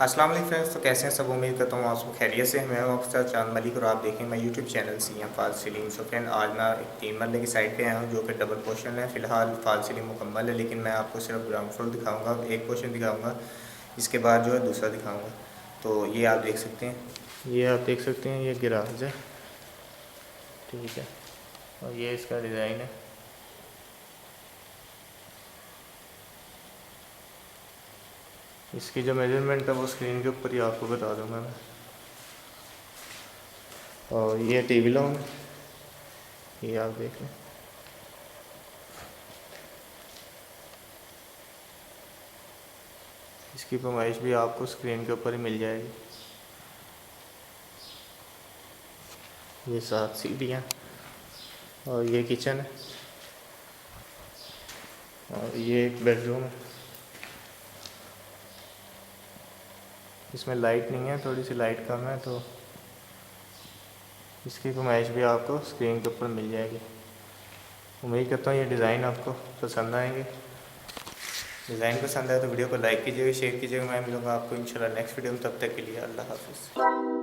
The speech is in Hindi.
अस्सलाम वालेकुम फ्रेंड्स। तो कैसे हैं सब? उम्मीद करता हूँ आप सब खैरियत से। मैं हूं आपके साथ चांद मलिक और आप देखें मैं YouTube channel CM fall ceiling. So friend, आज मैं एक 3 मरले की साइड पे आया हूँ जो कि डबल पोर्शन है। फ़िलहाल फॉल सीलिंग मुकम्मल है, लेकिन मैं आपको सिर्फ ग्राउंड फ्लोर दिखाऊँगा, एक पोर्शन दिखाऊँगा, इसके बाद जो है दूसरा दिखाऊँगा। तो ये आप देख सकते हैं, ये गिराज है, ठीक है। और ये इसका डिज़ाइन है। इसकी जो मेजरमेंट है वो स्क्रीन के ऊपर ही आपको बता दूंगा मैं। और ये टीवी लॉन्ग, ये आप देख लें। इसकी पैमाइश भी आपको स्क्रीन के ऊपर ही मिल जाएगी। ये 7 सीढ़ियाँ और ये किचन है और ये एक बेडरूम है। इसमें लाइट नहीं है, थोड़ी सी लाइट कम है, तो इसकी पैमाइश भी आपको स्क्रीन के ऊपर मिल जाएगी। उम्मीद करता हूँ ये डिज़ाइन आपको पसंद आएंगे। डिज़ाइन पसंद आए तो वीडियो को लाइक कीजिएगा, शेयर कीजिएगा। मैं मिलूँगा आपको इंशाल्लाह नेक्स्ट वीडियो में। तब तक के लिए अल्लाह हाफ़िज़।